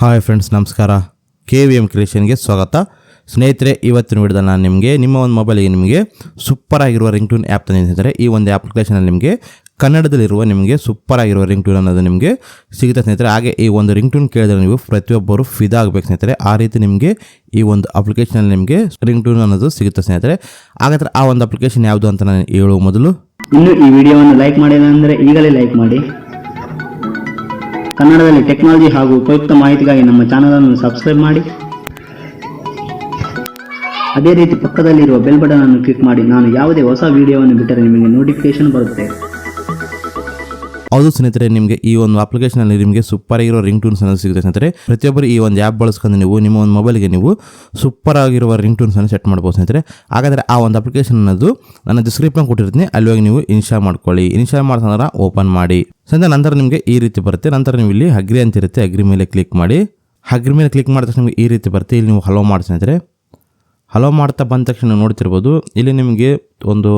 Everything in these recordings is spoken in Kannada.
ಹಾಯ್ ಫ್ರೆಂಡ್ಸ್, ನಮಸ್ಕಾರ. KVM ಕ್ರಿಯೇಷನ್ಗೆ ಸ್ವಾಗತ. ಸ್ನೇಹಿತರೆ, ಇವತ್ತಿನ ವಿಡಿಯೋದಲ್ಲಿ ನಾನು ನಿಮಗೆ ನಿಮ್ಮ ಒಂದು ಮೊಬೈಲಿಗೆ ನಿಮಗೆ ಸೂಪರ್ ಆಗಿರುವ ರಿಂಗ್ಟೂನ್ ಆ್ಯಪ್ ತಂದಿದ್ದಾರೆ. ಈ ಒಂದು ಅಪ್ಲಿಕೇಶನಲ್ಲಿ ನಿಮಗೆ ಕನ್ನಡದಲ್ಲಿರುವ ನಿಮಗೆ ಸೂಪರ್ ಆಗಿರುವ ರಿಂಗ್ಟೂನ್ ಅನ್ನೋದು ನಿಮಗೆ ಸಿಗುತ್ತೆ ಸ್ನೇಹಿತರೆ. ಹಾಗೆ ಈ ಒಂದು ರಿಂಗ್ಟೂನ್ ಕೇಳಿದ್ರೆ ನೀವು ಪ್ರತಿಯೊಬ್ಬರು ಫಿದಾ ಆಗಬೇಕು ಸ್ನೇಹಿತರೆ. ಆ ರೀತಿ ನಿಮಗೆ ಈ ಒಂದು ಅಪ್ಲಿಕೇಶನಲ್ಲಿ ನಿಮಗೆ ರಿಂಗ್ಟೂನ್ ಅನ್ನೋದು ಸಿಗುತ್ತೆ ಸ್ನೇಹಿತರೆ. ಹಾಗಾದರೆ ಆ ಒಂದು ಅಪ್ಲಿಕೇಶನ್ ಯಾವುದು ಅಂತ ನಾನು ಹೇಳುವ ಮೊದಲು, ಇನ್ನು ಈ ವಿಡಿಯೋವನ್ನು ಲೈಕ್ ಮಾಡಿಲ್ಲ ಅಂದರೆ ಈಗಲೇ ಲೈಕ್ ಮಾಡಿ. ಕನ್ನಡದಲ್ಲಿ ಟೆಕ್ನಾಲಜಿ ಹಾಗೂ ಉಪಯುಕ್ತ ಮಾಹಿತಿಗಾಗಿ ನಮ್ಮ ಚಾನಲ್ ಅನ್ನು ಸಬ್ಸ್ಕ್ರೈಬ್ ಮಾಡಿ. ಅದೇ ರೀತಿ ಪಕ್ಕದಲ್ಲಿರುವ ಬೆಲ್ ಬಟನ್ ಅನ್ನು ಕ್ಲಿಕ್ ಮಾಡಿ. ನಾನು ಯಾವುದೇ ಹೊಸ ವಿಡಿಯೋವನ್ನು ಬಿಟ್ಟರೆ ನಿಮಗೆ ನೋಟಿಫಿಕೇಶನ್ ಬರುತ್ತೆ. ಹೌದು ಸ್ನೇಹಿತರೆ, ನಿಮಗೆ ಈ ಒಂದು ಅಪ್ಲಿಕೇಶನಲ್ಲಿ ನಿಮಗೆ ಸೂಪರ್ ಆಗಿರೋ ರಿಂಗ್ಟೂನ್ಸ್ ಅನ್ನೋದು ಸಿಗುತ್ತೆ ಸ್ನೇಹಿತರೆ. ಪ್ರತಿಯೊಬ್ಬರು ಈ ಒಂದು ಆ್ಯಪ್ ಬಳಸ್ಕೊಂಡು ನೀವು ನಿಮ್ಮ ಒಂದು ಮೊಬೈಲ್ಗೆ ನೀವು ಸೂಪರ್ ಆಗಿರುವ ರಿಂಗ್ಟೂನ್ಸ್ ಅನ್ನು ಸೆಟ್ ಮಾಡ್ಬೋದು ಸ್ನೇಹಿತರೆ. ಹಾಗಾದರೆ ಆ ಒಂದು ಅಪ್ಲಿಕೇಶನ್ ಅನ್ನೋದು ನನ್ನ ಡಿಸ್ಕ್ರಿಪ್ಷನ್ ಕೊಟ್ಟಿರ್ತೀನಿ, ಅಲ್ಲಿ ಹೋಗಿ ನೀವು ಇನ್ಸ್ಟಾಲ್ ಮಾಡ್ಕೊಳ್ಳಿ. ಇನ್ಸ್ಟಾಲ್ ಮಾಡ್ಕೊಂಡ್ರೆ ಓಪನ್ ಮಾಡಿ ಸ್ನೇಹಿತರೆ. ನಂತರ ನಿಮಗೆ ಈ ರೀತಿ ಬರುತ್ತೆ. ನಂತರ ನೀವು ಇಲ್ಲಿ ಅಗ್ರಿ ಅಂತ ಇರುತ್ತೆ, ಅಗ್ರಿ ಮೇಲೆ ಕ್ಲಿಕ್ ಮಾಡಿ. ಅಗ್ರಿ ಮೇಲೆ ಕ್ಲಿಕ್ ಮಾಡಿದ ತಕ್ಷಣ ನಿಮಗೆ ಈ ರೀತಿ ಬರುತ್ತೆ. ಇಲ್ಲಿ ನೀವು ಹಲೋ ಮಾಡಿ ಸ್ನೇಹಿತರೆ. ಹಲೋ ಮಾಡ್ತಾ ಬಂದ ತಕ್ಷಣ ನೀವು ನೋಡ್ತಿರ್ಬೋದು, ಇಲ್ಲಿ ನಿಮಗೆ ಒಂದು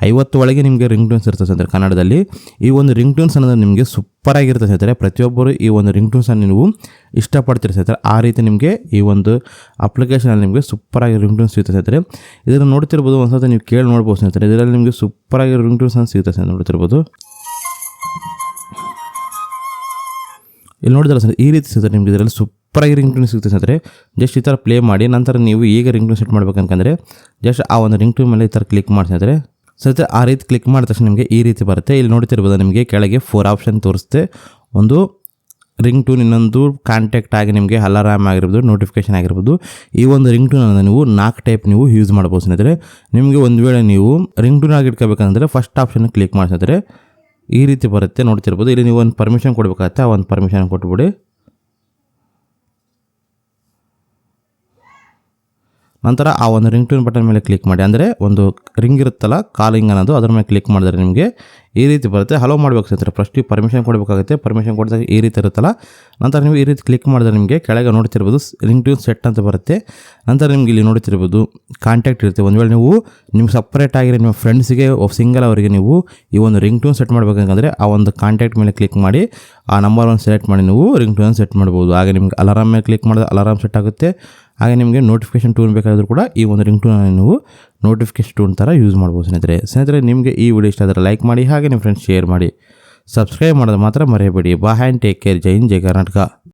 50 ಒಳಗೆ ನಿಮಗೆ ರಿಂಗ್ಟೂನ್ಸ್ ಇರ್ತದೆ ಸ್ನೇಹಿತರೆ ಕನ್ನಡದಲ್ಲಿ. ಈ ಒಂದು ರಿಂಗ್ಟೂನ್ಸ್ ಅನ್ನೋದು ನಿಮಗೆ ಸೂಪರ್ ಆಗಿರುತ್ತೆ ಸ್ನೇಹಿತರೆ. ಪ್ರತಿಯೊಬ್ಬರು ಈ ಒಂದು ರಿಂಗ್ಟೂನ್ಸನ್ನು ನೀವು ಇಷ್ಟಪಡ್ತೀರಿ ಸ್ನೇಹಿತರೆ. ಆ ರೀತಿ ನಿಮಗೆ ಈ ಒಂದು ಅಪ್ಲಿಕೇಶನಲ್ಲಿ ನಿಮಗೆ ಸೂಪರ್ ಆಗಿ ರಿಂಗ್ಟೂನ್ಸ್ ಸಿಗುತ್ತೆ ಸ್ನೇಹಿತರೆ. ಇದನ್ನು ನೋಡ್ತಿರ್ಬೋದು, ಒಂದ್ಸತಿ ನೀವು ಕೇಳಿ ನೋಡ್ಬೋದು ಸ್ನೇಹಿತರೆ. ಇದರಲ್ಲಿ ನಿಮಗೆ ಸೂಪರ್ ಆಗಿ ರಿಂಗ್ಟೂನ್ಸ್ ಅಂತ ಸಿಗುತ್ತೆ ಸ್ನೇಹಿತರೆ, ನೋಡ್ತಿರ್ಬೋದು. ಇಲ್ಲಿ ನೋಡಿದ್ರೆ ಸರ್ ಈ ರೀತಿ ಸಿಗುತ್ತೆ ನಿಮಗೆ. ಇದರಲ್ಲಿ ಸೂಪರಾಗಿ ರಿಂಗ್ಟೂನ್ ಸಿಗುತ್ತೆ ಸ್ನೇಹಿತರೆ. ಜಸ್ಟ್ ಈ ಥರ ಪ್ಲೇ ಮಾಡಿ. ನಂತರ ನೀವು ಈಗ ರಿಂಗ್ಟೂನ್ ಸೆಟ್ ಮಾಡ್ಬೇಕಂದ್ರೆ ಜಸ್ಟ್ ಆ ಒಂದು ರಿಂಗ್ಟೂನ್ ಮೇಲೆ ಈ ಥರ ಕ್ಲಿಕ್ ಮಾಡಿ ಸ್ನೇಹಿತರೆ. ಸ್ನೇಹಿತರೆ, ಆ ರೀತಿ ಕ್ಲಿಕ್ ಮಾಡಿದ ತಕ್ಷಣ ನಿಮಗೆ ಈ ರೀತಿ ಬರುತ್ತೆ. ಇಲ್ಲಿ ನೋಡ್ತಿರ್ಬೋದು, ನಿಮಗೆ ಕೆಳಗೆ 4 ಆಪ್ಷನ್ ತೋರಿಸುತ್ತೆ. ಒಂದು ರಿಂಗ್ಟೂನ್, ಇನ್ನೊಂದು ಕಾಂಟ್ಯಾಕ್ಟ್ ಆಗಿ ನಿಮಗೆ ಅಲಾರಾಮ್ ಆಗಿರ್ಬೋದು, ನೋಟಿಫಿಕೇಶನ್ ಆಗಿರ್ಬೋದು. ಈ ಒಂದು ರಿಂಗ್ಟೂನ್ ಅನ್ನು ನೀವು 4 ಟೈಪ್ ನೀವು ಯೂಸ್ ಮಾಡ್ಬೋದು ಸ್ನೇಹಿತರೆ. ನಿಮಗೆ ಒಂದು ವೇಳೆ ನೀವು ರಿಂಗ್ಟೂನ್ ಆಗಿ ಇಟ್ಕೋಬೇಕಂದ್ರೆ ಫಸ್ಟ್ ಆಪ್ಷನ್ ಕ್ಲಿಕ್ ಮಾಡಿ ಸ್ನೇಹಿತರೆ. ಈ ರೀತಿ ಬರುತ್ತೆ, ನೋಡ್ತಿರ್ಬೋದು. ಇಲ್ಲಿ ನೀವು ಒಂದು ಪರ್ಮಿಷನ್ ಕೊಡಬೇಕಾಗತ್ತೆ, ಆ ಒಂದು ಪರ್ಮಿಷನ್ ಕೊಟ್ಬಿಡಿ. ನಂತರ ಆ ಒಂದು ರಿಂಗ್ಟೂನ್ ಬಟನ್ ಮೇಲೆ ಕ್ಲಿಕ್ ಮಾಡಿ. ಅಂದರೆ ಒಂದು ರಿಂಗ್ ಇರುತ್ತಲ್ಲ, ಕಾಲಿಂಗ್ ಅನ್ನೋದು, ಅದ್ರ ಮೇಲೆ ಕ್ಲಿಕ್ ಮಾಡಿದ್ರೆ ನಿಮಗೆ ಈ ರೀತಿ ಬರುತ್ತೆ. ಹಲೋ ಮಾಡಬೇಕು ಸ್ನೇಹಿತರೆ. ಫಸ್ಟ್ ಪರ್ಮಿಷನ್ ಕೊಡಬೇಕಾಗುತ್ತೆ. ಪರ್ಮಿಷನ್ ಕೊಡಿದಾಗ ಈ ರೀತಿ ಇರುತ್ತಲ್ಲ, ನಂತರ ನೀವು ಈ ರೀತಿ ಕ್ಲಿಕ್ ಮಾಡಿದ್ರೆ ನಿಮಗೆ ಕೆಳಗೆ ನೋಡ್ತಿರ್ಬೋದು ರಿಂಗ್ಟೂನ್ ಸೆಟ್ ಅಂತ ಬರುತ್ತೆ. ನಂತರ ನಿಮ್ಗೆ ಇಲ್ಲಿ ನೋಡ್ತಿರ್ಬೋದು ಕಾಂಟ್ಯಾಕ್ಟ್ ಇರುತ್ತೆ. ಒಂದು ವೇಳೆ ನೀವು ನಿಮ್ಗೆ ಸಪ್ರೇಟ್ ಆಗಿರೋ ನಿಮ್ಮ ಫ್ರೆಂಡ್ಸಿಗೆ ಸಿಂಗಲ್ ಅವರಿಗೆ ನೀವು ಈ ಒಂದು ರಿಂಗ್ಟೂನ್ ಸೆಟ್ ಮಾಡಬೇಕಂದ್ರೆ ಆ ಒಂದು ಕಾಂಟ್ಯಾಕ್ಟ್ ಮೇಲೆ ಕ್ಲಿಕ್ ಮಾಡಿ ಆ ನಂಬರನ್ನು ಸೆಲೆಕ್ಟ್ ಮಾಡಿ ನೀವು ರಿಂಗ್ಟೂನ್ ಸೆಟ್ ಮಾಡ್ಬೋದು. ಹಾಗೆ ನಿಮ್ಗೆ ಅಲಾರಾಮ್ ಮೇಲೆ ಕ್ಲಿಕ್ ಮಾಡಿದ್ರೆ ಅಲಾರಾಮ್ ಸೆಟ್ ಆಗುತ್ತೆ. ಹಾಗೆ ನಿಮಗೆ ನೋಟಿಫಿಕೇಶನ್ ಟೂನ್ ಬೇಕಾದರೂ ಕೂಡ ಈ ಒಂದು ರಿಂಗ್ಟೂನನ್ನು ನೀವು ನೋಟಿಫಿಕೇಶನ್ ಟೂನ್ ಥರ ಯೂಸ್ ಮಾಡ್ಬೋದು ಸ್ನೇಹಿತರೆ. ನಿಮಗೆ ಈ ವಿಡಿಯೋ ಇಷ್ಟ ಆದರೆ ಲೈಕ್ ಮಾಡಿ, ಹಾಗೆ ನಿಮ್ಮ ಫ್ರೆಂಡ್ಸ್ ಶೇರ್ ಮಾಡಿ, ಸಬ್ಸ್ಕ್ರೈಬ್ ಮಾಡೋದು ಮಾತ್ರ ಮರೆಯಬೇಡಿ. Bye and take care. ಜೈ ಹಿಂದ್, ಜೈ ಕರ್ನಾಟಕ.